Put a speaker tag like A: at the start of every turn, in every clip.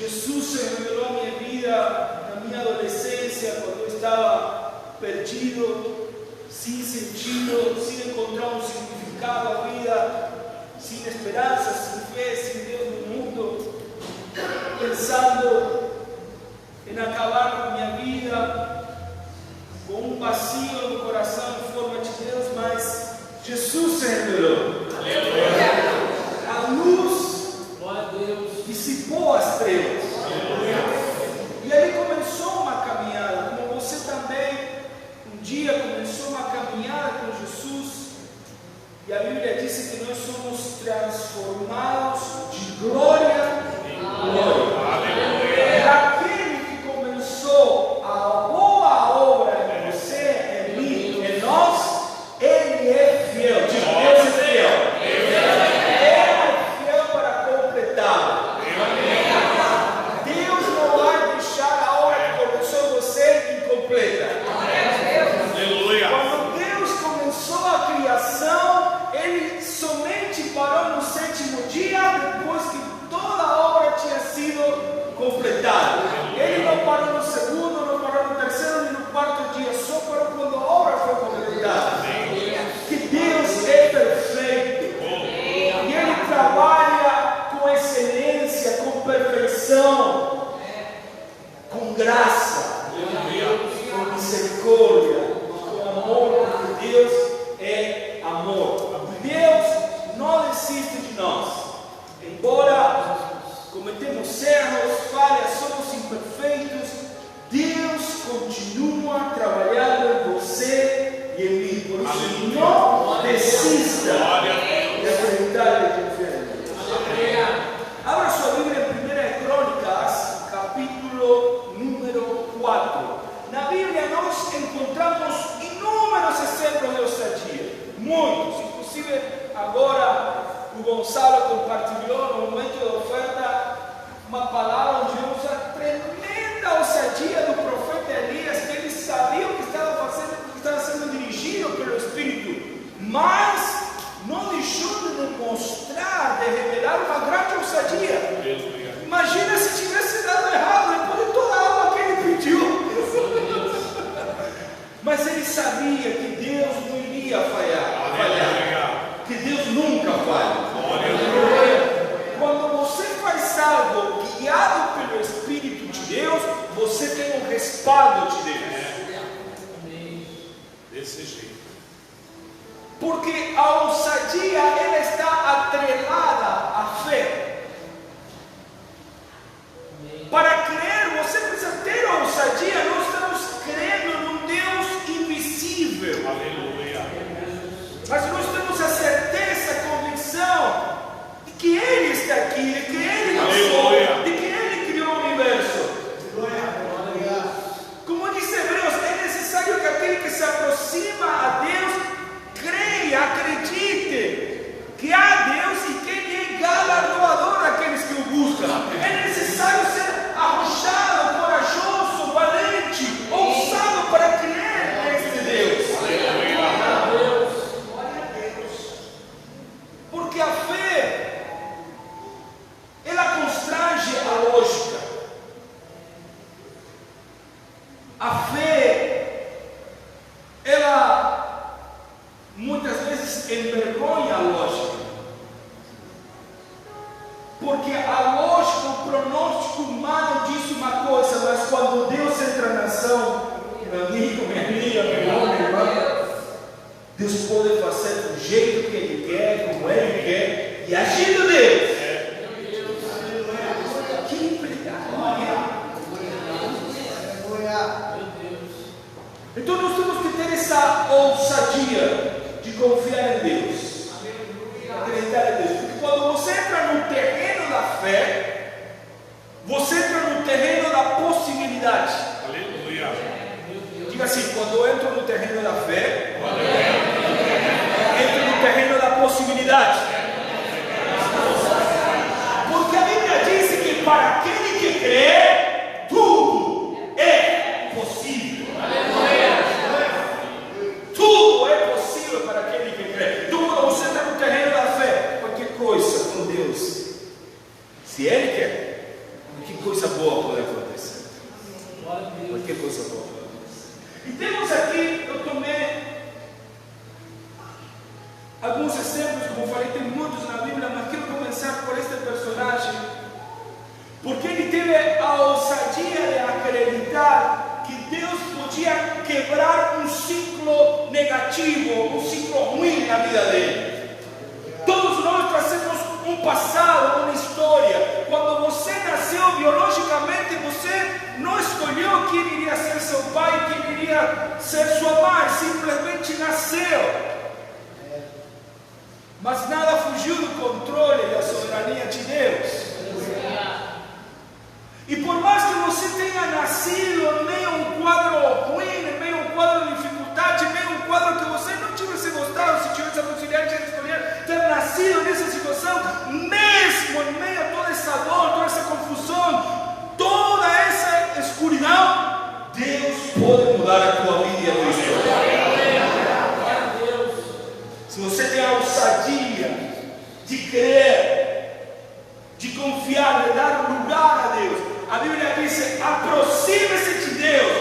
A: Jesus se revelou a minha vida na minha adolescência, quando eu estava perdido, sem sentido, sem encontrar um significado à vida, sem esperança, sem fé, sem Deus no mundo, pensando em acabar com a minha vida, com um vazio no coração em forma de Deus, mas Jesus se revelou. A luz dissipou as trevas. E aí começou uma caminhada, como você também um dia começou uma caminhada com Jesus. E a Bíblia diz que nós somos transformados de glória em glória. Aquele que começou a boa obra em você, em mim, em nós, Ele é fiel. Deus é fiel. Parou no sétimo dia, depois que toda a obra tinha sido completada. Ele não parou no segundo, não parou no terceiro, nem no quarto dia, só parou quando a obra foi completada. Que Deus é perfeito. E Ele trabalha com excelência, com perfeição, com graça, com misericórdia, com amor, porque Deus é amor. Deus não desiste de nós, embora cometemos erros, falhas, somos imperfeitos. Deus continua trabalhando em você e em mim. Por isso, não desista de acreditar e de confiar em Deus. Abra sua Bíblia em 1 Crônicas, capítulo número 4. Na Bíblia nós encontramos inúmeros exemplos de ousadia, muitos, inclusive. Agora, o Gonçalo compartilhou no momento da oferta uma palavra onde vemos a tremenda ousadia do profeta Elias, que ele sabia o que estava fazendo, que estava sendo dirigido pelo Espírito, mas não deixou de demonstrar, de revelar uma grande ousadia. Imagina se tivesse dado errado depois de toda a água que ele pediu. Mas ele sabia que Deus não iria falhar. Que Deus nunca falha. Quando você faz algo guiado pelo Espírito de Deus, você tem um respaldo de Deus.
B: Desse jeito.
A: Porque a ousadia, ela está atrelada à fé. Para crer, você precisa ter a ousadia. Nós estamos crendo num Deus invisível.
B: Aleluia.
A: Mas nós temos a certeza, a convicção de que Ele está aqui, de que Ele nos criou, de que Ele criou o universo. Como diz Hebreus, é necessário que aquele que se aproxima a Deus creia, acredite que há Deus e que Ele é galardoador daqueles que o buscam. É necessário ser arrojado, corajoso, valente, ousado para crer neste Deus. Porque a fé, ela constrange a lógica. A fé, ela muitas vezes envergonha a lógica. Porque a lógica, o pronóstico humano diz uma coisa, mas quando Deus entra na ação, meu amigo, minha amiga, meu irmão, minha irmã, Deus pode fazer do jeito que Ele quer, como Ele quer, e agindo Deus. Que então nós temos que ter essa ousadia de confiar em Deus, acreditar em Deus. Porque quando você entra no terreno da fé, você entra no terreno da possibilidade.
B: Aleluia.
A: Diga assim: quando eu entro no terreno da fé, entro no terreno da possibilidade. Porque a Bíblia diz que para aquele que crê, tudo é possível. Tudo é possível para aquele que crê. Então, quando você está no terreno da fé, qualquer coisa com Deus, se Ele quer, qualquer coisa coisa boa. E temos aqui, eu tomei alguns exemplos, como falei, tem muitos na Bíblia, mas quero começar por este personagem, porque ele teve a ousadia de acreditar que Deus podia quebrar um ciclo negativo, um ciclo ruim na vida dele. Todos nós trazemos um passado, uma história. Quando você nasceu biologicamente, você não escolheu quem iria ser seu pai, quem iria ser sua mãe, simplesmente nasceu. Mas nada fugiu do controle da soberania de Deus. E por mais que você tenha nascido em meio a um quadro ruim, em meio a um quadro de dificuldade, em meio a um quadro que você não tivesse gostado, se tivesse a possibilidade de escolher ter nascido nessa situação, mesmo em meio a toda essa dor, toda essa confusão, toda essa escuridão, Deus pode mudar a tua vida e a tua história. Se você tem a ousadia de crer, de confiar, de dar lugar a Deus, a Bíblia diz: aproxime-se de Deus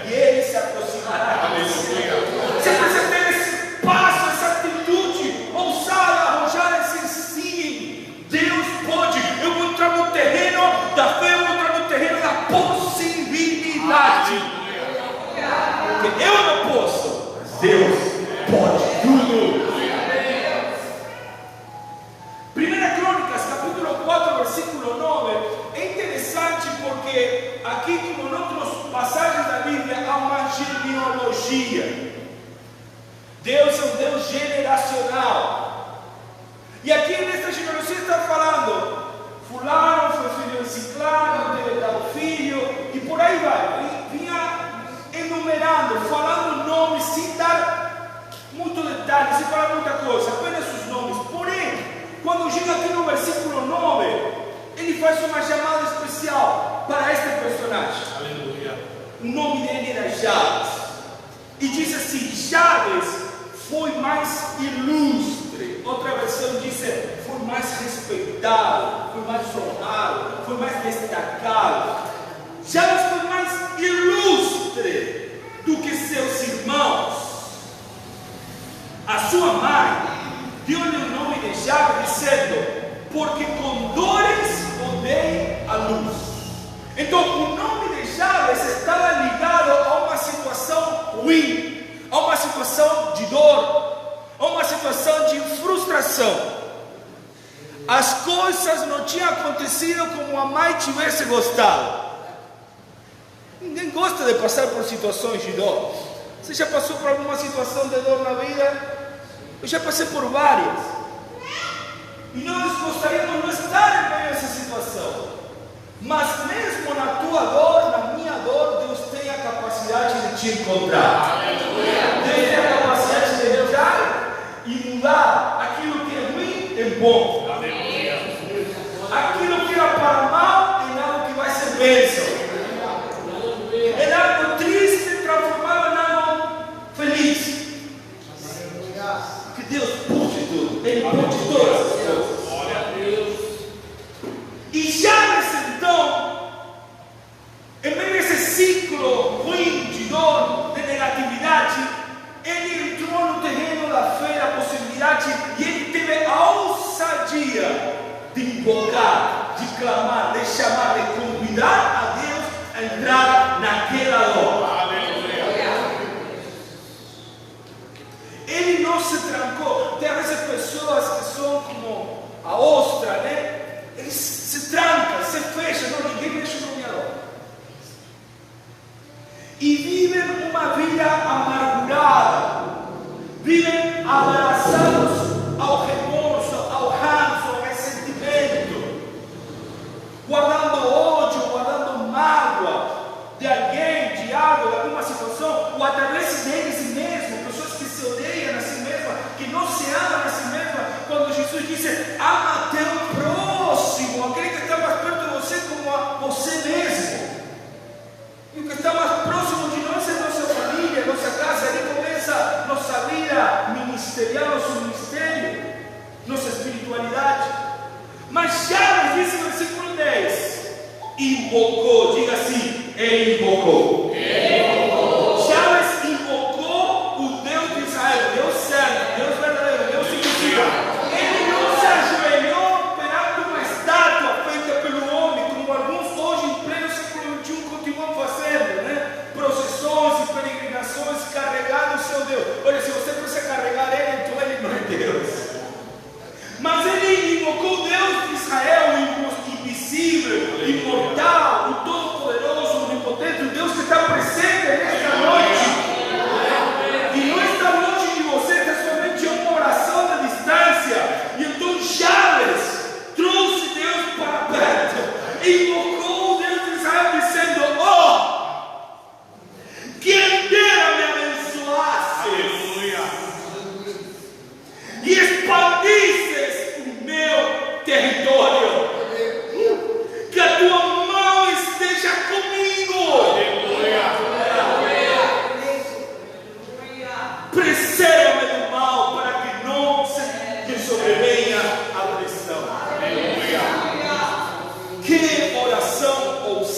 A: e Ele se aproximará. Você precisa ter esse passo, essa atitude ousada, arrojar esse sim. Deus pode. Eu vou entrar no terreno da fé, eu vou entrar no terreno da possibilidade. Porque eu não posso, mas Deus pode tudo. 1 Crônicas, capítulo 4, versículo 9, é interessante porque aqui, como em outras passagens da Bíblia, há uma genealogia. Deus é um Deus generacional. E aqui nesta genealogia está falando: fulano foi filho de ciclano, teve tal filho, e por aí vai. E vinha enumerando, falando nomes, sem dar muito detalhe, sem falar muita coisa, apenas os nomes. Porém, quando chega aqui no versículo 9, ele faz uma chamada especial para este personagem.
B: Aleluia.
A: O nome dele era Jabes. E diz assim: Jabes foi mais ilustre. Outra versão diz: foi mais respeitado, foi mais honrado, foi mais destacado. Jabes foi mais ilustre do que seus irmãos. A sua mãe deu-lhe o nome de Jabes, dizendo: porque com dores o dei à luz. Então, o nome de Jabes estava ligado a uma situação ruim, a uma situação de dor, a uma situação de frustração. As coisas não tinham acontecido como a mãe tivesse gostado. Ninguém gosta de passar por situações de dor. Você já passou por alguma situação de dor na vida? Eu já passei por várias. E nós gostaríamos de não estar em meio a essa situação. Mas mesmo na tua dor, na minha dor, Deus tem a capacidade de te encontrar. Deus tem a capacidade de entrar e mudar aquilo que é ruim em bom. Aquilo que era para mal em algo que vai ser bênção. Em algo triste transformado em algo feliz. Que Deus pode tudo. Ele pode todas as coisas.
B: Glória a Deus.
A: E Jabes, então, em meio a esse ciclo ruim de dor, de negatividade, ele entrou no terreno da fé, da possibilidade, e ele teve a ousadia de invocar, de clamar, de chamar, de convidar a Deus a entrar naquela dor. Ele não se trancou. Tem essas pessoas que são como a ostra, né? Eles se trancam, se fecham, não, ninguém mexe com minha dor. E vivem uma vida amargurada, vivem abraçados ao remorso, ao ranço, ao ressentimento, guardando ódio, guardando mágoa de alguém, de algo, de alguma situação, ou através deles mesmos, pessoas que se odeiam a si mesmas, que não se amam a si mesmas. Quando Jesus disse: ama teu próximo, aquele que está mais perto de você como a você mesmo. E o que está mais próximo de nós é nossa família, nossa casa. Ali começa nossa vida ministerial, nosso ministério, nossa espiritualidade. Mas já diz no versículo 10: invocou, diga assim, ele invocou.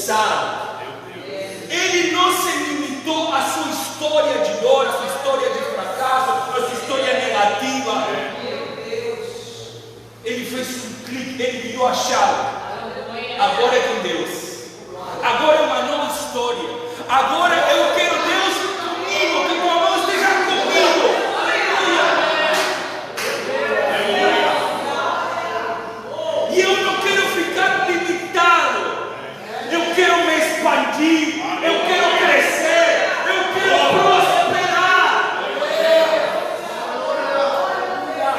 A: ousado. Ele não se limitou à sua história de dor, à sua história de fracasso, à sua história negativa. Ele fez um clique, ele virou a chave. Agora é com Deus. Agora é uma nova história. Agora eu quero Deus comigo, que tua mão esteja comigo. E eu não quero ficar limitado. Eu quero me expandir. Eu quero crescer. Eu quero prosperar.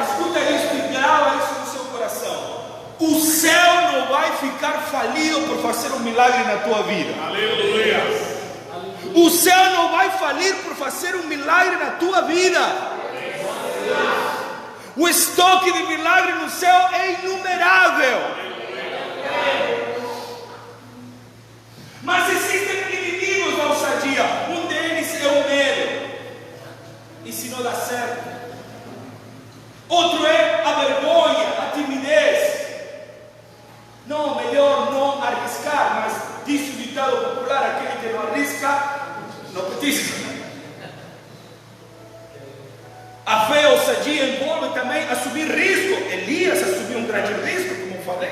A: Escuta isso e grava isso no seu coração. O céu não vai ficar falido por fazer um milagre na tua vida.
B: Aleluia.
A: O céu não vai falir por fazer um milagre na tua vida. O estoque de milagre no céu é inumerável. Mas existem inimigos da ousadia. Um deles é o medo. E se não dá certo? Outro é a vergonha, a timidez. Não, melhor não arriscar, mas diz o ditado popular: aquele que não arrisca, não petisca. A fé e a ousadia envolve também assumir risco. Elias assumiu um grande risco, como falei.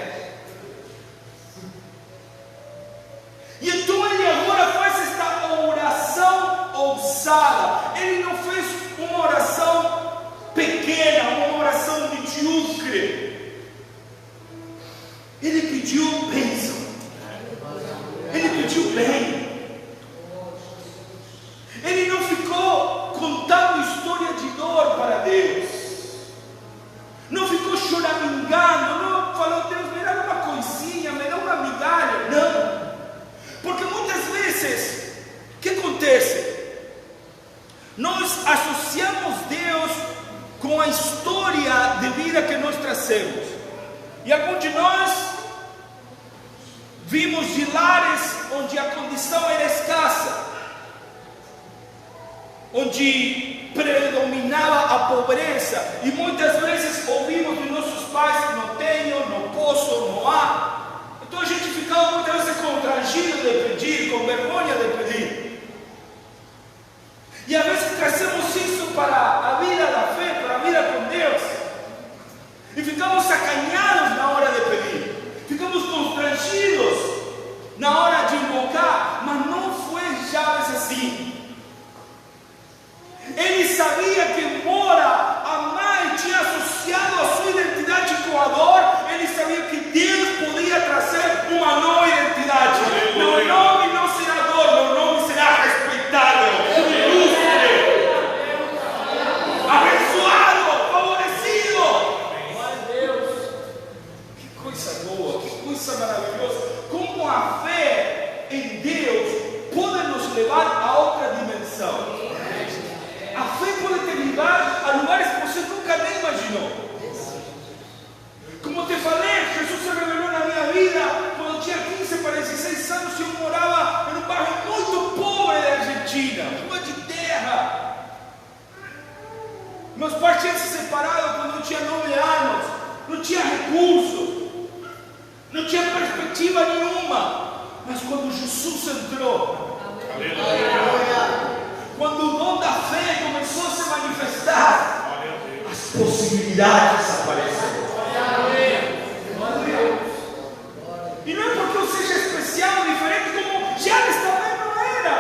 A: E então ele agora faz esta oração ousada. Ele não fez uma oração pequena, uma oração medíocre. Ele pediu bênção. Ele pediu bem. Ele não ficou contando história de dor para Deus. Não ficou choramingando. Não falou: Deus, me dá uma coisinha, me dá uma migalha. Não. Porque muitas vezes, o que acontece? Nós associamos Deus com a história de vida que nós trazemos. E alguns de nós vimos de lares onde a condição era escassa, onde predominava a pobreza, e muitas vezes ouvimos de nossos pais: não tenho, não posso, não há. Então a gente ficava muitas vezes constrangido de pedir, com vergonha de pedir. E às vezes trazemos isso para a vida da fé, para a vida com Deus, e ficamos acanhados na hora de pedir, ficamos constrangidos na hora de invocar, mas não foi já assim. Ele sabia que, embora a mãe tinha associado a sua identidade com a dor, ele sabia que Deus podia trazer uma nova identidade. Meu nome não será dor, meu nome será respeitável, ilustre, abençoado, favorecido. Glória a Deus. Que coisa boa, que coisa maravilhosa. Como a fé em Deus pode nos levar a outra dimensão. A fé pode te levar a lugares que você nunca nem imaginou. Como te falei, Jesus se revelou na minha vida quando eu tinha 15 para 16 anos e eu morava em um bairro muito pobre da Argentina, rua de terra. Meus pais tinham se separado quando eu tinha 9 anos, não tinha recursos, não tinha perspectiva nenhuma. Mas quando Jesus entrou, quando o dom da fé começou a se manifestar, as possibilidades apareceram. E não é porque eu seja especial, diferente, como Janes também não era.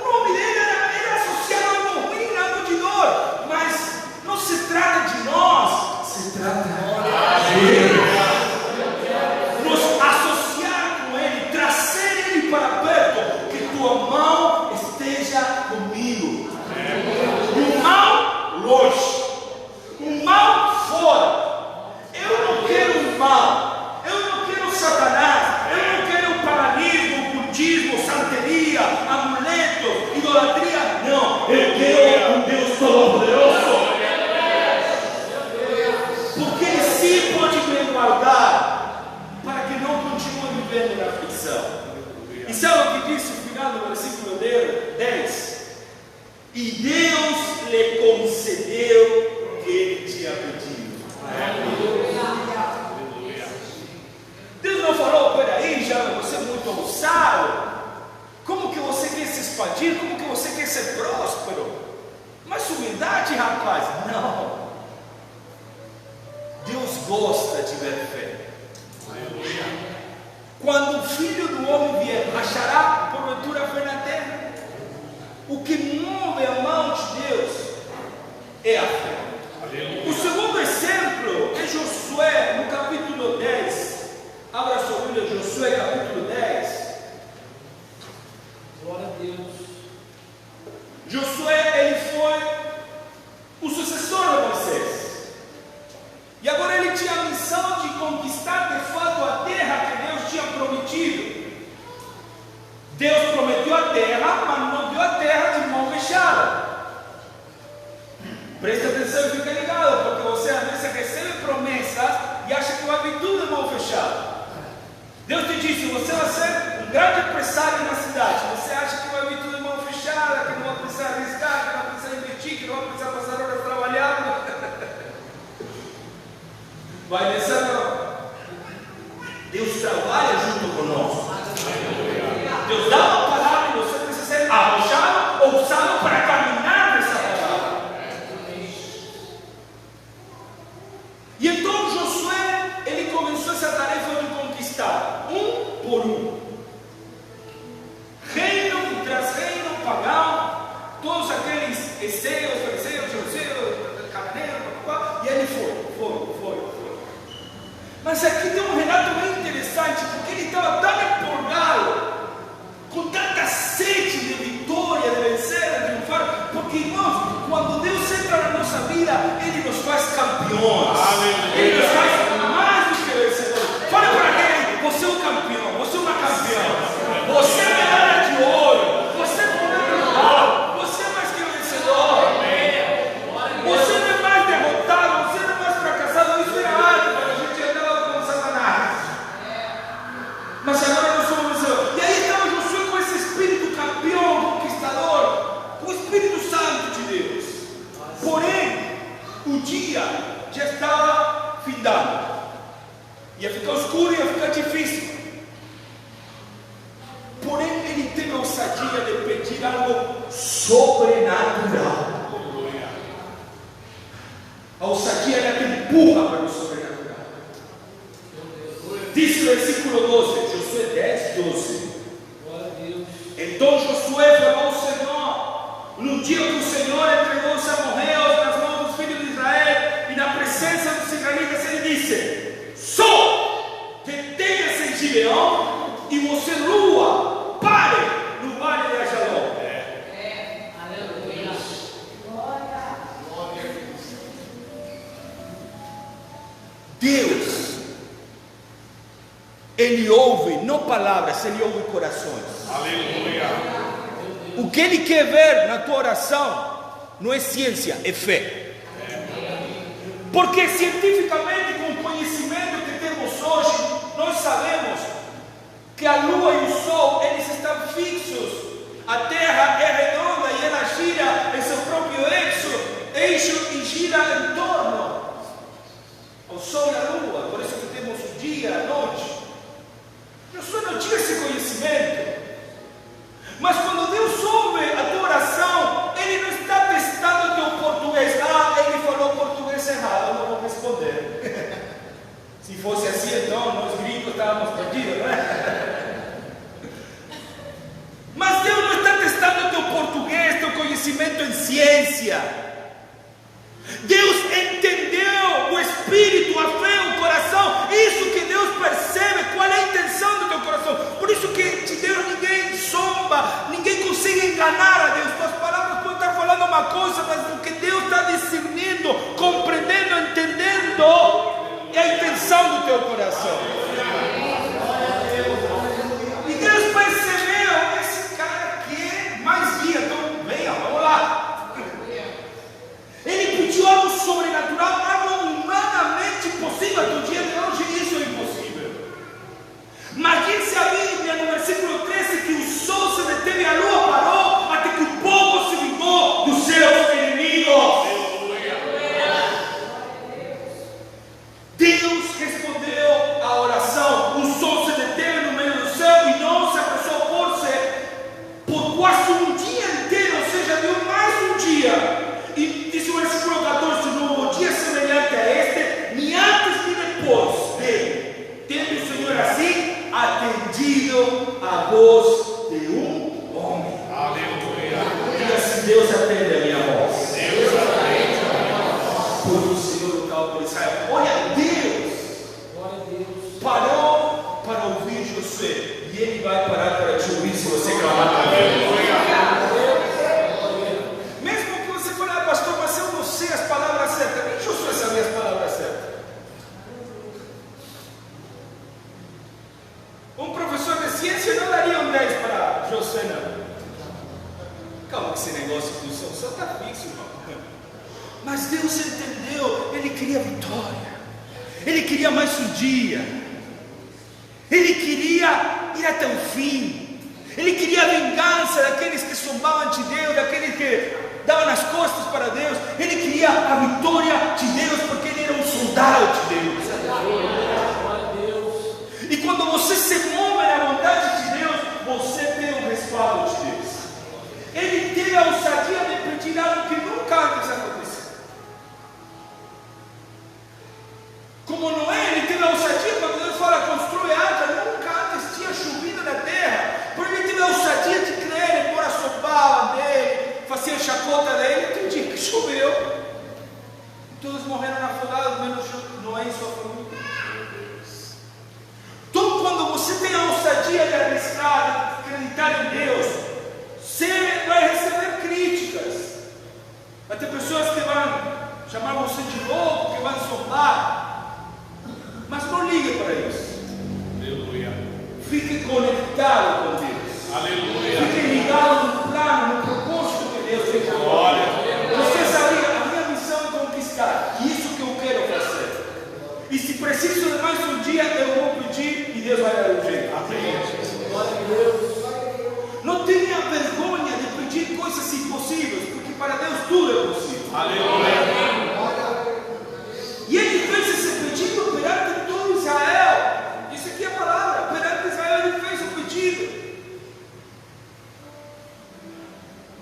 A: O nome dele era associado a algo ruim, a algo de dor. Mas não se trata de nós, se trata de Ele. Nos associar com Ele, trazer Ele para perto, que tua mão esteja comigo. O mal longe, o mal fora. Eu não quero o mal, eu não quero Satanás, eu não quero paganismo, budismo, santeria, amuleto, idolatria. Não, eu quero um Deus Todo-Poderoso, porque Ele sim pode me guardar para que não continue vivendo na aflição. E sabe o que diz no final do versículo 10? E Deus lhe concedeu o que ele tinha pedido. Deus não falou: peraí, já você é muito ousado, agir como que você quer ser próspero. Mas humildade, rapaz, não. Deus gosta de ver fé. Quando o Filho do Homem vier, achará porventura fé na terra? O que move a mão de Deus é a fé. O segundo exemplo é Josué, no capítulo 10. Abra sua Bíblia, Josué, capítulo 10.
C: Glória a Deus.
A: Josué, ele foi o sucessor de Moisés. E agora ele tinha a missão de conquistar de fato a terra que Deus tinha prometido. Deus prometeu a terra, mas não deu a terra de mão fechada. Preste atenção e fica ligado, porque você às vezes recebe promessas e acha que vai vir tudo de mão fechada. Deus te disse, você vai ser um grande empresário na cidade. Você acha que vai vir tudo de mão fechada, que não vai precisar arriscar, que não vai precisar investir, que não vai precisar passar horas trabalhando. Vai nessa não. Deus trabalha junto conosco. Deus dá uma palavra e você precisa ser arrojado ou usado para caminhar nessa palavra. E então Josué, ele começou essa tarefa de conquistar, um por um, reino tras reino pagão, todos aqueles esseus, fariseus, jebuseus, cananeiros, e ele foi. Mas aqui tem um relato bem interessante, porque ele estava tão empolgado, com tanta sede de vitória, de vencer, de triunfar, porque irmãos, quando Deus entra na nossa vida, Ele nos faz campeões. Ele nos faz mais do que vencedores. Fala para quem? Você é um campeão, você é uma campeã, você é medalha de ouro, você é medalha de ouro, você é mais que vencedor, você não é mais derrotado, você não é mais fracassado. Isso era antes, quando a gente andava com Satanás, mas agora nós somos vencedores. E aí estava Josué com esse espírito campeão, conquistador, o Espírito Santo de Deus. Porém, o dia já estava findando, ia ficar escuro, ia ficar difícil. Porém, ele teve a ousadia de pedir algo sobrenatural. A ousadia é a que empurra para o sobrenatural. Diz o versículo 12, Josué 10, 12. Então Josué falou ao Senhor, no dia que o Senhor entregou os amorreus nas mãos dos filhos de Israel, e na presença dos israelitas, ele disse: só detenha-se em Gibeão, e você, lua, pare no vale de Ajalon.
C: Aleluia.
A: Deus, Ele ouve não palavras, Ele ouve corações.
B: Aleluia.
A: O que Ele quer ver na tua oração não é ciência, é fé. Porque cientificamente, com o conhecimento que temos hoje, nós sabemos que a lua e o sol, eles estão fixos. A terra é redonda e ela gira em seu próprio eixo e gira em torno ao sol e à lua. Por isso que temos o dia e a noite. Josué não tinha esse conhecimento. Mas quando Deus ouve a tua oração, Ele não está testando o teu português. Ah, ele falou português errado, eu não vou responder. Se fosse assim, então nós gringos estávamos perdidos, não é? Mas Deus não está testando o teu português, teu conhecimento em ciência. Deus entendeu o espírito, a fé, o coração. Isso que Deus percebe, qual é a intenção do teu coração. Por isso que de Deus ninguém zomba, ninguém consegue enganar a Deus. Tuas palavras podem estar falando uma coisa, mas o que Deus está discernindo, compreendendo, entendendo, é a intenção do teu coração. E Deus percebeu, esse cara quer mais dia, então venha, vamos lá. Ele pediu algo sobrenatural, algo humanamente impossível. Do dia de hoje isso é impossível. Mas diz a Bíblia no versículo 13 que o sol se deteve, a lua parou, até que o povo se vingou dos seus inimigos. Deus respondeu a oração. voz de um homem.
B: Aleluia.
A: Diga assim: Deus atende a minha voz.
B: Deus atende a minha voz.
A: Por o Senhor lutava por Israel. Olha, Deus
C: Glória a Deus.
A: parou para ouvir Josué. E Ele vai parar para te ouvir se você clamar para Ele. Mesmo que você fale: ah, pastor, mas eu não sei as palavras certas. Nem Josué sabia as palavras certas. Um professor de ciência não daria um 10 para Josué, não. Calma que esse negócio de função só está fixo, irmão. Mas Deus entendeu. Ele queria vitória. Ele queria mais um dia. Ele queria ir até o fim. Ele queria a vingança daqueles que zombavam de Deus, daqueles que davam as costas para Deus. Ele queria a vitória de Deus, porque ele era um soldado de Deus. E quando você se move na vontade de Deus, você tem o respaldo de Deus. Ele teve a ousadia de pedir algo que nunca antes aconteceu. Como Noé, ele teve a ousadia quando Deus fala: construi a arca. Nunca antes tinha chovido na terra. Porque ele teve a ousadia de crer, embora sopavam dele, fazia chacota dele. Tem um dia que choveu. Todos morreram afogados, menos Noé e sua família. Então, quando você tem a ousadia de arriscar, de acreditar em Deus, você vai receber críticas. Vai ter pessoas que vão chamar você de louco, que vão zombar. Mas não ligue para isso.
B: Aleluia.
A: Fique conectado com Deus.
B: Aleluia.
A: Fique ligado no plano, no propósito que Deus tem para
B: Glória.
A: você. Sabe, a minha missão é conquistar. E isso que eu quero fazer. E se preciso de mais um dia, eu vou pedir e Deus vai dar um jeito.
C: Glória a Deus.
A: Não tenha vergonha de pedir coisas impossíveis, porque para Deus tudo é possível.
B: Aleluia.
A: E Ele fez esse pedido perante todo Israel. Isso aqui é a palavra. Perante Israel Ele fez o pedido.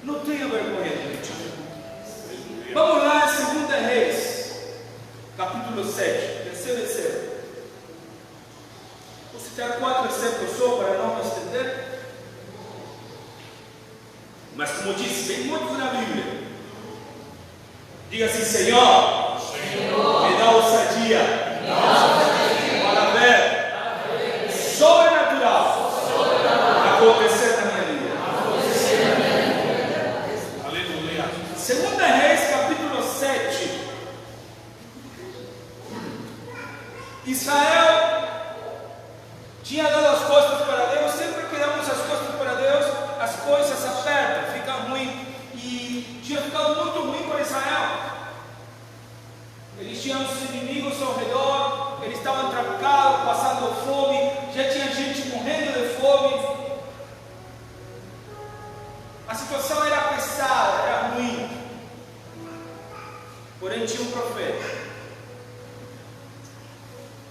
A: Não tenha vergonha de pedir. Vamos lá em 2 Reis, capítulo 7, terceiro exemplo. Vou citar 4 exemplos só para não me estender. Mas como disse, tem muitos na Bíblia. Diga assim: Senhor, me dá ousadia para ver sobrenatural acontecer na minha vida.
B: Aleluia.
A: 2 Reis, capítulo 7. Israel tinha dado as costas para Deus. Sempre que damos as costas para Deus, as coisas apertam, fica ruim. E tinha ficado muito ruim para Israel. Eles tinham os inimigos ao redor, eles estavam trancados, passando fome, já tinha gente morrendo de fome. A situação era pesada, era ruim. Porém tinha um profeta.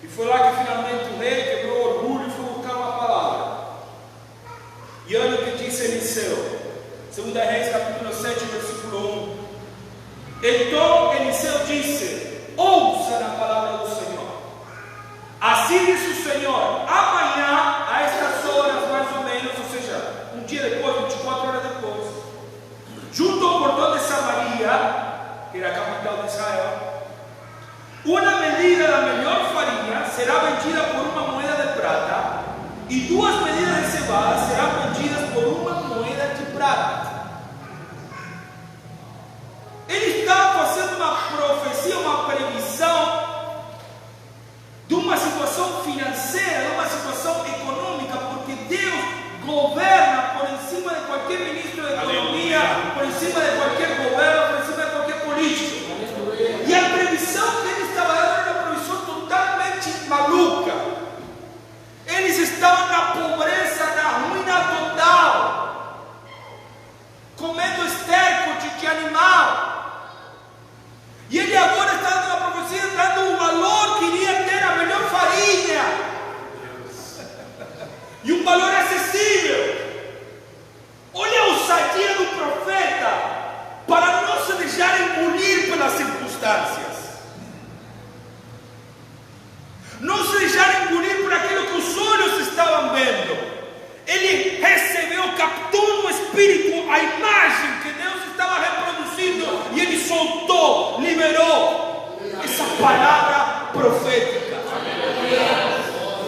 A: E foi lá que finalmente o rei quebrou o orgulho e foi buscar uma palavra. E olha o que diz Eliseu, 2 Reis capítulo 7, versículo 1. Então Eliseu disse: ouça na palavra do Senhor. Assim diz o Senhor: amanhã, a estas horas mais ou menos, ou seja, um dia depois, 24 horas depois, junto ao cordão de Samaria, que era a capital de Israel, uma medida da melhor farinha será vendida por uma moeda de prata, e 2 medidas de cevada serão vendidas por uma moeda de prata. Ele estava fazendo uma profecia, uma previsão de uma situação financeira, de uma situação econômica, porque Deus governa por cima de qualquer ministro da economia, por cima de qualquer governo, por cima de qualquer político. E a previsão que ele estava dando era uma previsão totalmente maluca. Eles estavam na pobreza, na ruína total, comendo esterco de animal. E ele agora está dando uma profecia, dando um valor que iria ter a melhor farinha. E um valor acessível. Olha a ousadia do profeta. captou no espírito a imagem que Deus estava reproduzindo e ele soltou, liberou essa palavra profética.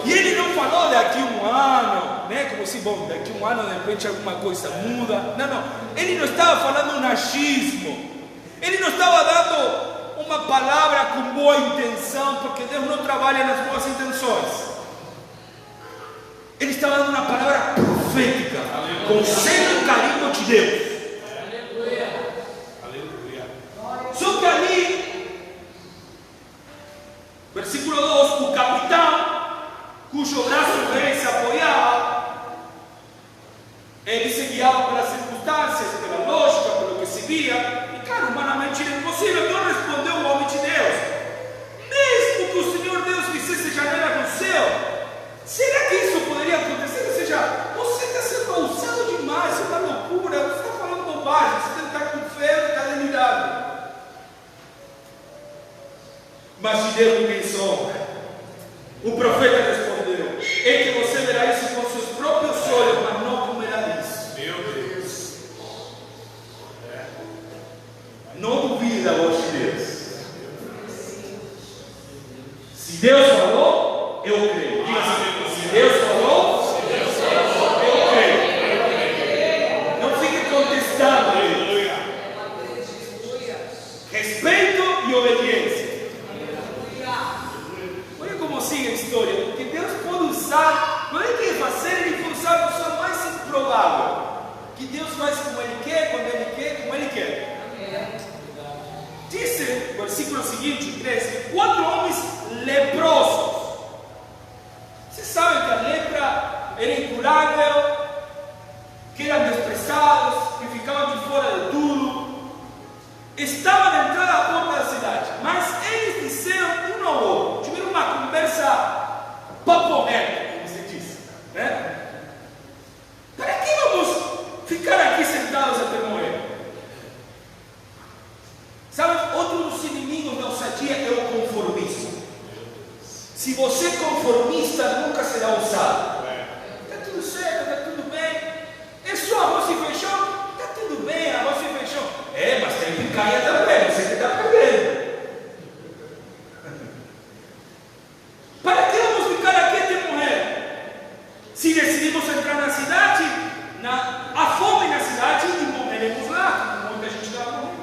A: E ele não falou daqui um ano, né? Como se, bom, daqui um ano de repente alguma coisa muda. Não. Ele não estava falando um achismo. Ele não estava dando uma palavra com boa intenção, porque Deus não trabalha nas boas intenções. Ele estava dando uma palavra profética, com selo e carinho de Deus.
B: Aleluia.
A: Só que ali, versículo 2, o capitão, cujo braço do rei se apoiava, ele se guiava pelas circunstâncias, pela lógica, pelo que se via, e claro, humanamente era impossível. Então respondeu o homem de Deus: mesmo que o Senhor Deus fizesse janela no céu, será que isso poderia acontecer? Ou seja, você está sendo ousado demais, isso é uma loucura, você está falando bobagem, você tem que estar com fé, está delirado. Mas de Deus ninguém sombra. O profeta respondeu: é que você verá isso com seus próprios olhos, mas não comerá disso.
B: Meu Deus.
A: Não duvide da voz de Deus. Se Deus falou, eu creio. Diga assim: se Deus falou, eu creio. Não fique contestando.
B: Aleluia.
A: Respeito e obediência. Olha como sigue a história, porque Deus pode usar, não é que fazer, ele pode usar a pessoa mais improvável, que Deus faz como Ele quer, quando Ele quer, como Ele quer. Diz o versículo seguinte, 13, 4 homens leprosos. Vocês sabem que a lepra era incurável, que eram desprezados, que ficavam de fora de tudo. Estavam na entrada da porta da cidade, mas eles disseram um ao outro, tiveram uma conversa papo reto, como se diz, né? Para que vamos ficar aqui sentados até morrer? Sabe, outro dos inimigos da ousadia é o conformismo. Se você é conformista, nunca será ousado. Está tudo certo, está tudo bem. É só arroz e feijão? Está tudo bem, arroz e feijão. É, mas tem picanha também, você que está perdendo. Para que vamos ficar aqui até morrer? Se decidimos entrar na cidade, há fome na cidade e morreremos lá, como muita gente está morrendo.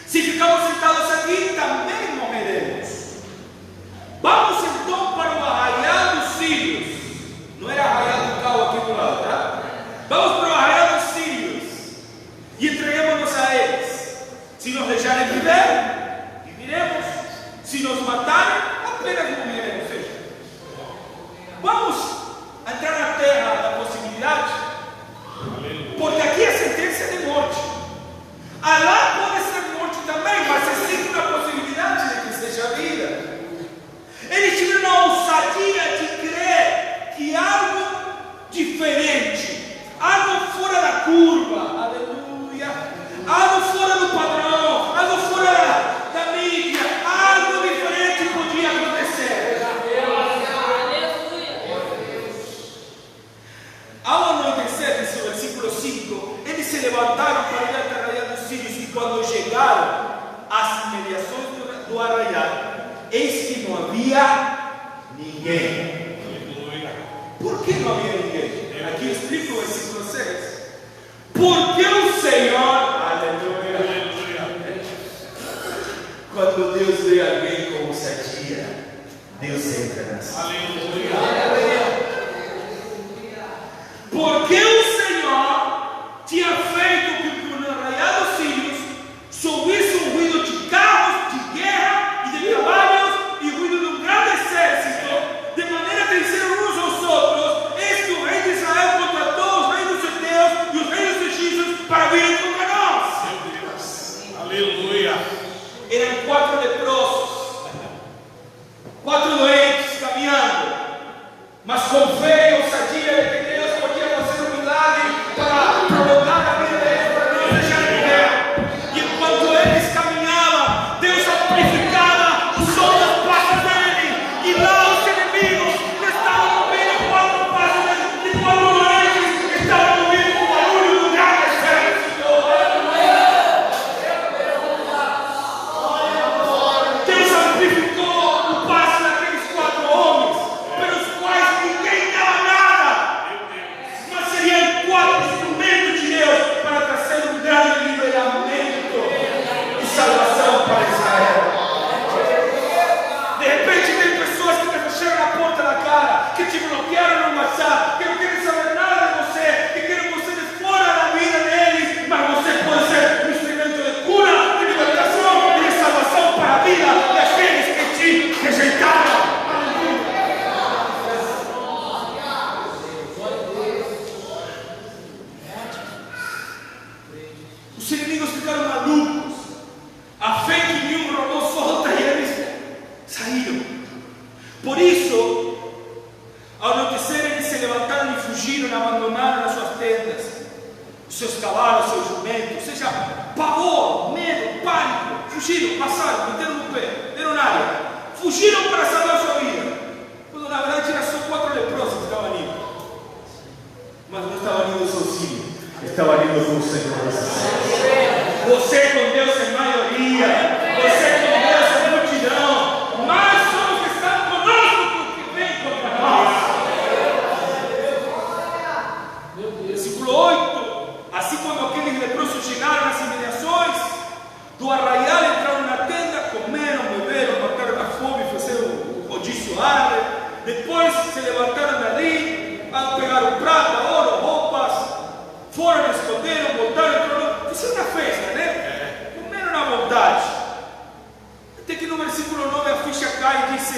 A: Se ficamos sentados aqui, também morreremos. Vamos então para o arraial dos sírios. Não era arraial do carro aqui do lado, tá? Vamos para o arraial dos sírios e entreguemos-nos a eles. Se nos deixarem viver, viveremos. Se nos matarem, apenas morreremos. Ou seja, vamos entrar na terra da possibilidade, porque aqui a sentença é de morte. Lá pode ser morte também, mas existe uma possibilidade de que seja vida. Eles tiveram a ousadia de crer que algo diferente, algo fora da curva, aleluia, algo fora do padrão, algo fora da mídia, algo diferente podia acontecer. Ao anoitecer, diz o versículo 5, eles se levantaram para ir até o arraial dos sírios, e quando chegaram às imediações do arraial, eis que não havia ninguém. Por que não havia ninguém? Aqui explica o versículo 6. Porque o Senhor, aleluia, quando Deus vê alguém com ousadia, Deus entra na sala. Porque o Senhor tinha feito que no arraial dos sírios subisse um ruído de carros, de guerra e de cavalos, e ruído de um grande exército, de maneira que disseram uns aos outros: eis que o rei de Israel contratou os reis dos heteus e os reis dos egípcios para virem contra nós.
B: Aleluia.
A: Eram 4 leprosos, 4 doentes caminhando, mas com fé e ousadia de que Deus podia fazer um abandonaram as suas tendas, os seus cavalos, os seus jumentos, ou seja, pavor, medo, pânico, fugiram, passaram, meteram no pé, deram nada, fugiram para salvar a sua vida, quando na verdade era só 4 leprosos que estavam ali, mas não estavam ali sozinhos, estavam ali com o Senhor. Você com Deus é maioria, você com Deus é multidão, mas são os que estão conosco que vêm contra nós. Versículo 8: assim como aqueles leprosos chegaram nas imediações do arraial, entraram na tenda, comeram, beberam, mataram a fome, fizeram o rodízio árabe, depois se levantaram dali, pegaram prata, ouro, roupas, foram, esconderam, voltaram, fizeram uma festa, né? Comeram na vontade. Até que no versículo 9 a ficha cai e diz: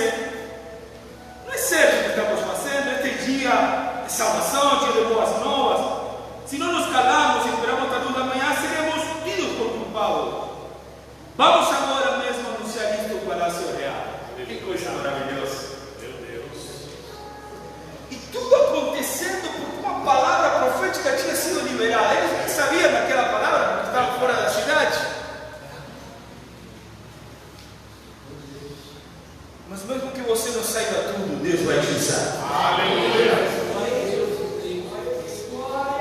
A: não é certo o que estamos fazendo, este dia de salvação, dia de boas novas. Se não nos calamos e esperamos até 2 da manhã, seremos tidos por culpados. Vamos agora mesmo anunciar isto no Palácio Real. Que coisa maravilhosa.
B: Meu Deus.
A: E tudo acontecendo porque uma palavra profética tinha sido liberada. Eles nem sabiam daquela palavra porque estavam fora da cidade. Mas mesmo que você não saiba tudo, Deus vai te usar.
B: Aleluia.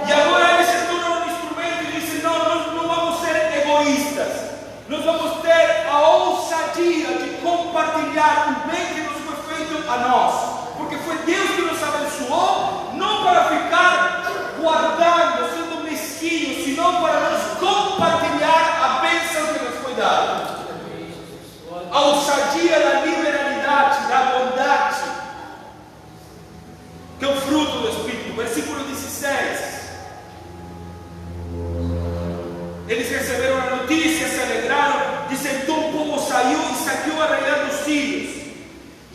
A: E agora eles se tornam um instrumento e dizem: não, nós não vamos ser egoístas. Nós vamos ter a ousadia de compartilhar o bem que nos foi feito a nós. Porque foi Deus que nos abençoou, não para ficar guardando, sendo mesquinhos, senão para nos compartilhar a bênção que nos foi dada. A ousadia da liberalidade, da bondade, que é o fruto do Espírito. Versículo 16. Eles receberam a notícia, se alegraram, dizem: então o povo saiu e saqueou a arraial dos sírios.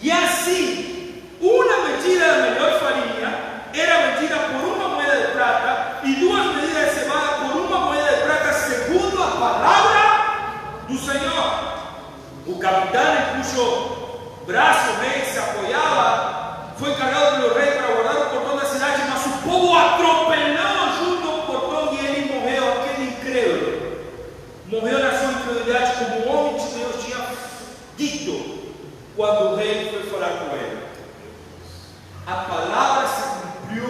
A: E assim, uma medida da melhor farinha era vendida por 1 moeda de prata, e 2 medidas de cevada por 1 moeda de prata, segundo a palavra do Senhor. O capitão em cujo braço o rei se apoiava foi encarregado pelo rei para guardar o portão da cidade, mas o povo atropelou junto ao portão e ele morreu, aquele incrédulo. Morreu na sua incredulidade, como o homem de Deus tinha dito quando o rei foi falar com ele. A palavra se cumpriu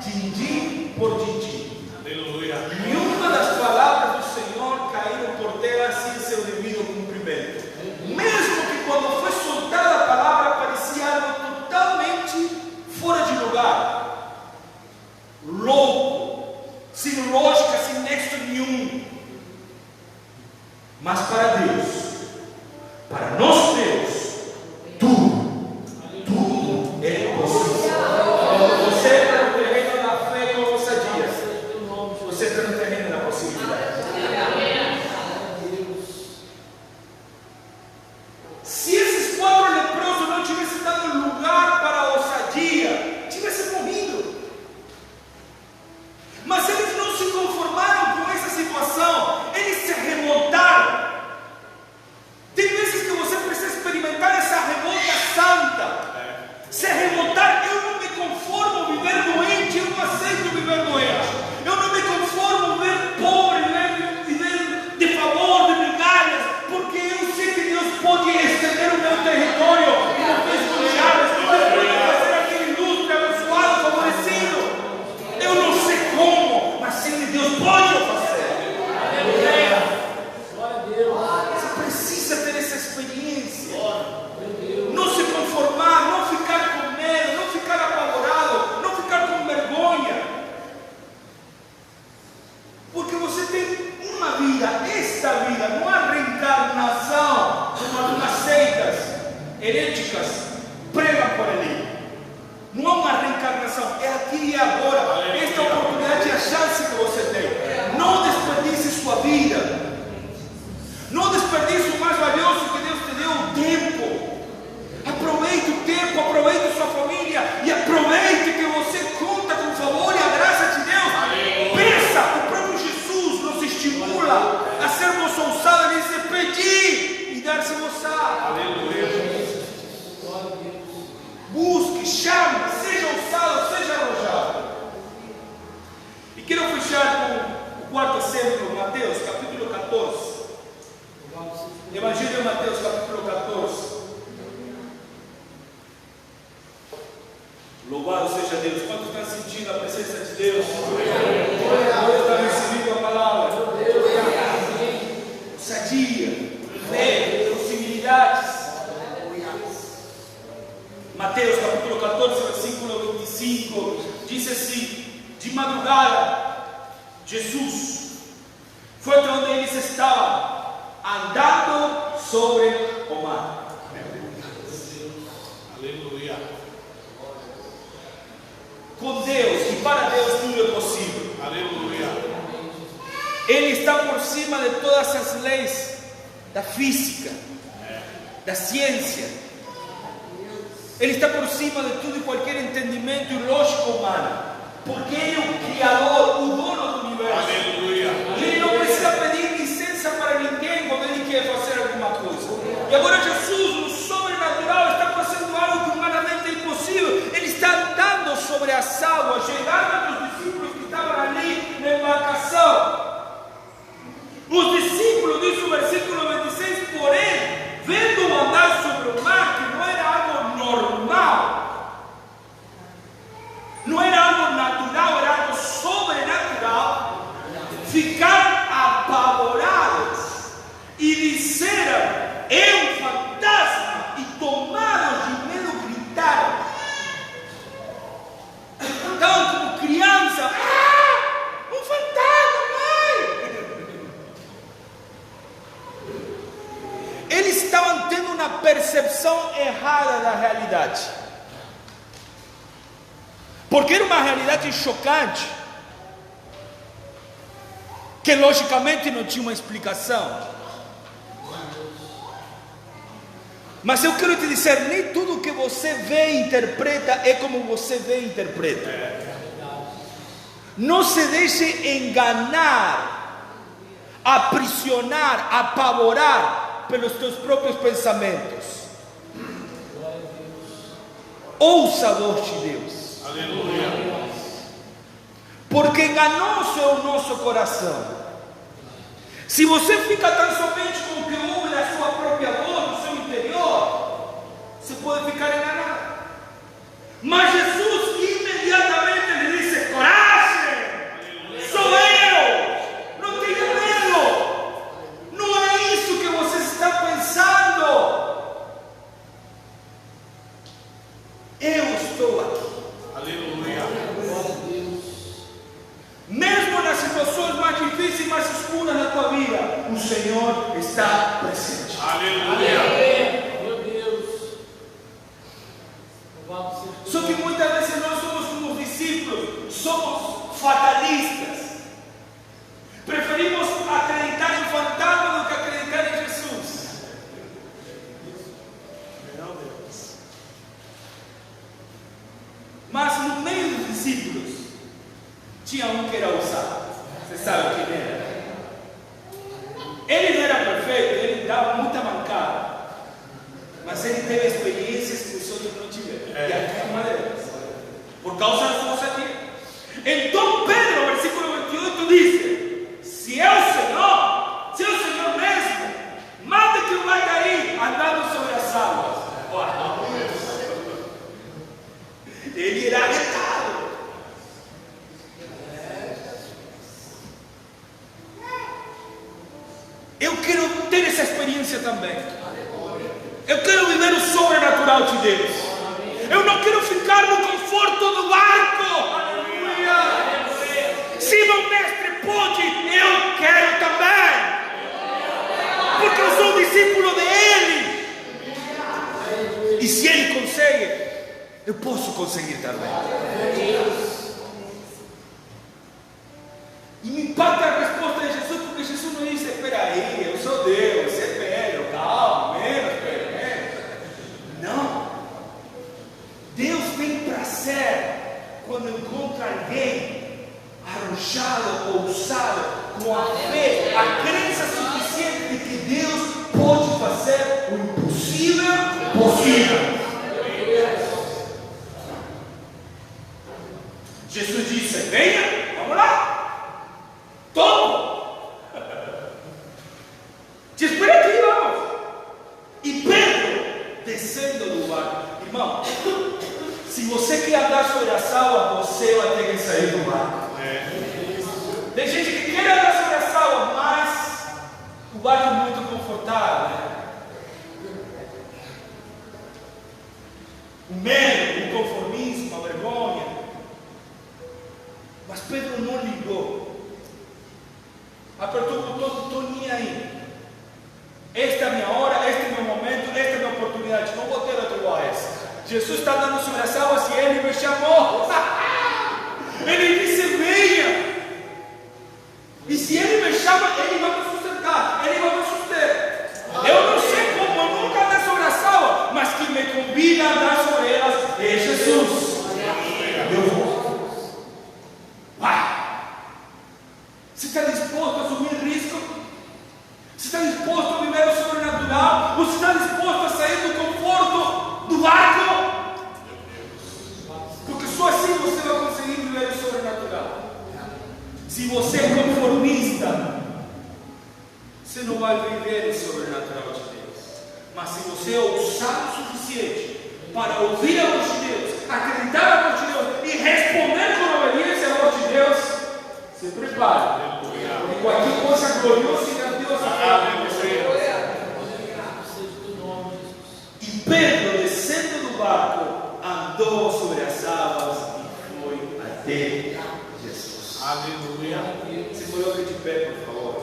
A: din-din por din-din.
B: Aleluia.
A: Nenhuma das palavras do Senhor caíram por terra sem seu devido cumprimento. Mesmo que quando foi soltada a palavra parecia algo totalmente fora de lugar, louco, sem lógica, sem nexo nenhum. Mas para Deus, para nosso Deus, tudo é possível. Você está no terreno da fé com ousadia. Você está no terreno da possibilidade. Se esses 4 leprosos não tivessem dado lugar para a ousadia, tivessem morrido. Mas eles não se conformaram com essa situação, eles se revoltaram. Tem vezes que você precisa experimentar essa revolta santa. Se revoltar: eu não me conformo viver doente, eu não aceito viver doente. Eu não me conformo viver pobre, viver de favor, de migalhas, porque eu sei que Deus pode estender o meu território e não fez com chaves, Deus pode fazer aquele ilustre, abençoado, favorecido. Eu não sei como, mas sei que Deus pode fazer.
C: Glória a Deus.
A: Você precisa ter essa experiência. Não se conformar, não ficar com medo, não ficar apavorado, não ficar com vergonha. Porque você tem uma vida, esta vida, não há reencarnação, como algumas seitas heréticas pregam por ali. Não há uma reencarnação, é aqui e agora. Esta oportunidade é a chance que você tem. quarto exemplo, Mateus capítulo 14. Evangelho de Mateus capítulo 14. Louvado seja Deus. Quantos estão sentindo a presença de Deus? Quantos estão recebendo a palavra? Ousadia, fé, possibilidades. Mateus capítulo 14, versículo 25, diz assim: de madrugada, Jesus foi até onde eles estavam, andando sobre o mar.
B: Aleluia.
A: Com Deus e para Deus tudo é possível.
B: Aleluia.
A: Ele está por cima de todas as leis da física, da ciência. Ele está por cima de tudo e qualquer entendimento e lógica humana, porque Ele é o Criador, o dono do universo.
B: Aleluia.
A: E Ele não precisa pedir licença para ninguém quando Ele quer fazer alguma coisa. E agora Jesus, no sobrenatural, está fazendo algo que humanamente é impossível. Ele está andando sobre as águas, chegando aos discípulos que estavam ali na embarcação. Os discípulos, diz o versículo 26, porém, vendo andar sobre o mar, que não era algo normal, não era algo natural, era algo sobrenatural, ficaram apavorados e disseram: é um fantasma, e tomados de medo gritaram. Estavam como criança: um fantasma, mãe! Eles estavam tendo uma percepção errada da realidade, porque era uma realidade chocante, que logicamente não tinha uma explicação. Mas eu quero te dizer, nem tudo que você vê e interpreta é como você vê e interpreta. Não se deixe enganar, aprisionar, apavorar pelos teus próprios pensamentos. Ouça a voz de Deus.
B: Aleluia.
A: Porque enganoso é o nosso coração. Se você fica tão somente com o que ouve da sua própria voz, do seu interior, você pode ficar enganado. Mas Jesus imediatamente lhe disse: coragem, sou eu, não tenha medo. Não é isso que você está pensando. Eu estou aqui.
B: Aleluia.
A: Mesmo nas situações mais difíceis, mais escuras da tua vida, o Senhor está presente.
B: Aleluia.
C: Meu Deus. Louvado seja Deus.
A: Só que muitas vezes nós somos como os discípulos, somos fatalistas. Preferimos acreditar em fantasma do que acreditar em Jesus. Mas no meio dos discípulos tinha um que era ousado. Você sabe quem era? Ele não era perfeito, ele dava muita mancada, mas ele teve experiências que os outros não tiveram. E aqui é uma delas, por causa da sua ousadia. Então Pedro, versículo 28, diz: se é o Senhor mesmo, manda que eu vá cair andando sobre as águas. Ele irá retado. Eu quero ter essa experiência também. Eu quero viver o sobrenatural de Deus. Eu não quero ficar no conforto do barco. Aleluia. Se meu mestre pode, eu quero também. Porque eu sou discípulo dele. E se ele consegue, eu posso conseguir também. E me impacta a resposta de Jesus, porque Jesus não disse: espera aí, eu sou Deus, você é Pedro, calma, menos. Não. Deus tem prazer quando encontra alguém arrojado, ousado, com a fé, a crença suficiente de que Deus pode fazer o impossível possível. Jesus disse: venha, vamos lá. Todo Tem gente que quer andar sobre as águas, mas o barco é muito confortável, né? O medo, o conformismo, a vergonha. Mas Pedro não ligou. Apertou o botão, estou nem aí. Esta é a minha hora, este é o meu momento, esta é a minha oportunidade. Não vou ter outra igual a essa. Jesus está andando sobre as águas e Ele me chamou. Ele disse: venha. E se Ele me chama, Ele vai me sustentar, Ele vai me suster. Eu não sei como, eu nunca andei sobre as águas, mas que me convida a andar sobre elas é Jesus. Eu vou. Vai. Você está disposto a assumir risco? Você está disposto a viver o sobrenatural? Você está disposto a sair do conforto do barco? Porque só assim você vai conseguir viver o sobrenatural. Se você é conformista, você não vai viver o sobrenatural de Deus. Mas se você é ousado o suficiente para ouvir a voz de Deus, acreditar na voz de Deus e responder com obediência à voz de Deus, se prepare. Porque qualquer coisa gloriosa e grandiosa e Pedro, descendo do barco, andou sobre as águas e foi até Jesus.
B: Aleluia.
A: Se coloque de pé, por favor.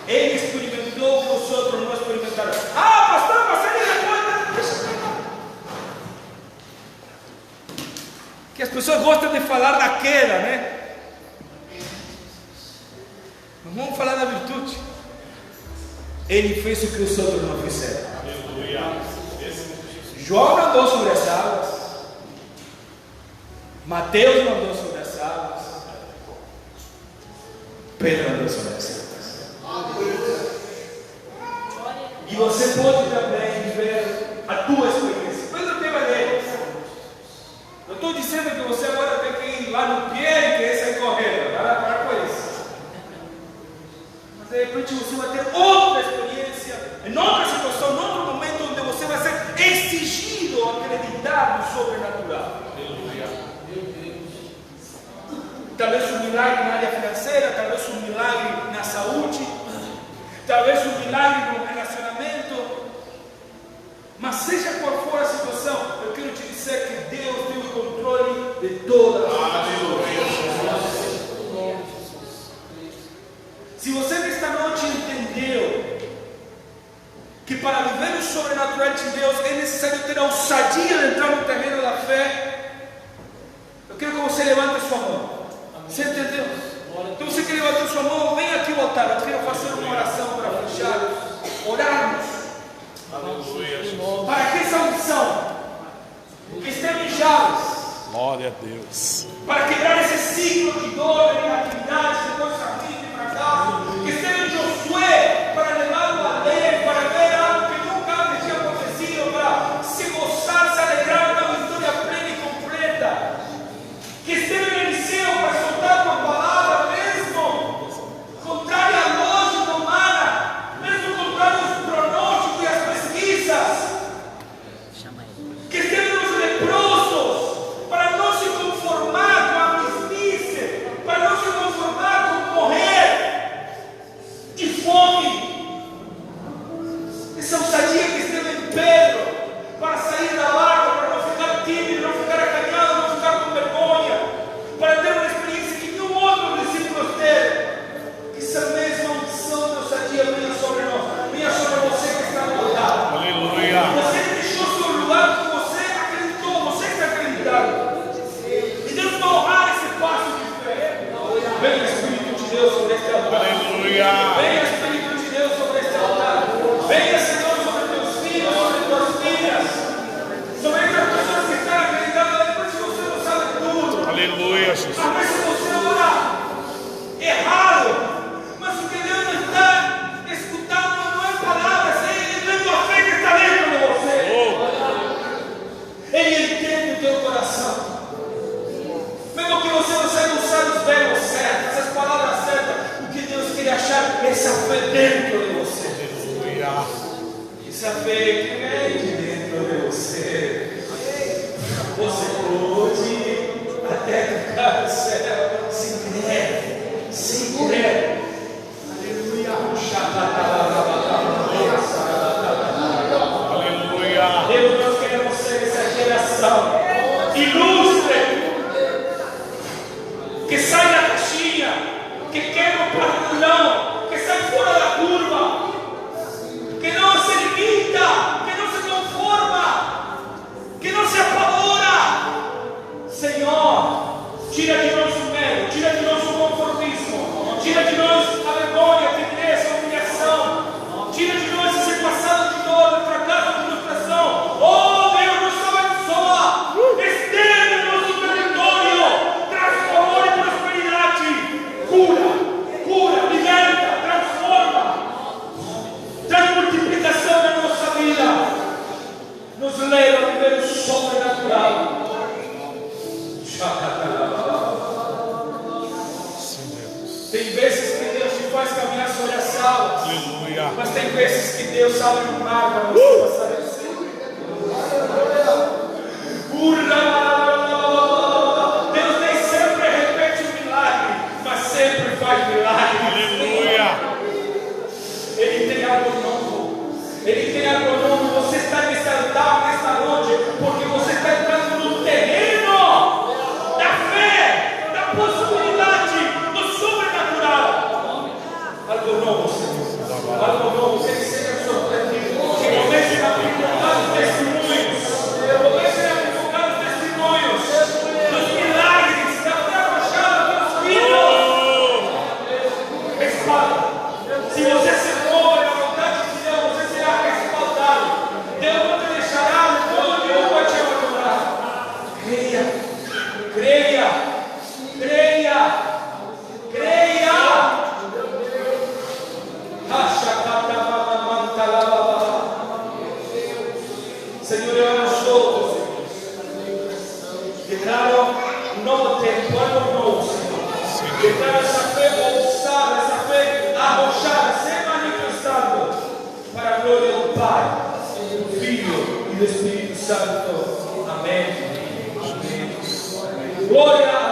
A: Ele experimentou o que os outros não experimentaram. Ah, pastor, mas ele depois. Deixa eu falar. Que as pessoas gostam de falar da queda, né? Mas vamos falar da virtude. Ele fez o que os outros não fizeram.
B: Aleluia.
A: João andou sobre as águas. Mateus não andou sobre as águas. Pedro andou sobre as águas. E você pode também viver a tua experiência. Pedro teve a dele. Eu estou dizendo que você agora tem que ir lá no pé e querer sair correndo. Para com isso. Mas de repente você vai ter outra experiência, em outra situação, em outro momento, onde você vai ser exigido a acreditar no sobrenatural. Talvez um milagre na área financeira, talvez um milagre na saúde, talvez um milagre no relacionamento. Mas seja qual for a situação, eu quero te dizer que Deus tem o controle de todas as coisas. Se você nesta noite entendeu que para viver o sobrenatural de Deus é necessário ter a ousadia de entrar no terreno da fé, eu quero que você levante a sua mão. Você entendeu? Então você que levantou sua mão, vem aqui ao altar. Eu quero fazer uma oração para fechar, orarmos. Para que essa unção que esteja em Jabes,
B: Glória a Deus.
A: para quebrar esse ciclo de dor, de negatividade, de coisa ruim, de fracasso, que esteja em Josué, para levá-lo a ler, para ver algo que nunca antes tinha acontecido, para se gozar, se alegrar uma vitória plena e completa, que esteja em Eliseu para soltar uma palavra mesmo contrária à lógica humana, mesmo contrária aos pronósticos e às pesquisas, que esteja nos leprosos para não se conformar com a mesmice, para não se conformar com morrer de fome. Essa ousadia que esteve em Pedro para sair da barca, para não ficar tímido, não ficar acanhado, não ficar com vergonha, para ter uma experiência que nenhum outro discípulo teve. Que essa mesma unção de ousadia venha sobre nós, venha sobre você que está no altar.
B: Aleluia.
A: Você deixou seu lugar porque você acreditou, você está acreditando. E Deus vai honrar esse passo de fé. Venha Espírito de Deus sobre este altar.
B: Aleluia.
A: Venha Espírito de Deus sobre este altar. Venha, Senhor, sobre teus filhos, sobre tuas filhas, sobre as pessoas que estão acreditando. Depois que você não sabe tudo.
B: Aleluia, Jesus.
A: Às vezes você ora errado, mas o que Deus está escutando não é palavras, Ele vendo a fé que está dentro de você. Ele entende o teu coração. Mesmo que você não saiba usar os verbos certos, as palavras certas, o que Deus quer achar é essa fé dentro de você.
B: Aleluia.
A: Essa fé que vem dentro de você. Você pode até tocar o céu. que sai da caixinha, que quebra o padrão, que sai fora da curva, que não se limita, que não se conforma, que não se apavora. Senhor, tira de nós o medo, tira de nós o conformismo, tira de nós a vergonha, a timidez, a humilhação, tira de nós esse passado de dor, de fracasso, de frustração. Oh Deus, nos abençoa, estende no nosso território, traz favor e prosperidade, cura, liberta, transforma, traz multiplicação na nossa vida, nos leva a viver o sobrenatural. Tem vezes que Deus te faz caminhar sobre as águas,
B: Aleluia.
A: mas tem vezes que Deus abre um mar para você passar assim. Deus nem sempre repete o milagre, mas sempre faz milagre.
B: Aleluia.
A: Ele tem algo novo. Ele tem algo novo. Você está nesse altar nesta noite porque você está entrando no terreno da fé, da possibilidade, do sobrenatural. Algo novo, Senhor. Algo novo. Que ele seja surpreendido. Que comece a divulgar os testemunhos. Comece a divulgar os testemunhos dos milagres, da fé arrochada pelos filhos. Respalda. Se você se move na vontade de Deus, você será respaldado. Deus não te deixará, todo Deus vai te abandonar. Creia, creia, creia, creia. Senhor, eu abençoo. Declaro um novo tempo, algo novo, Senhor. Declaro essa fé ousada, essa fé arrojada, se manifestando para a glória do Pai, do Filho e do Espírito Santo. Amém. Amém. Glória a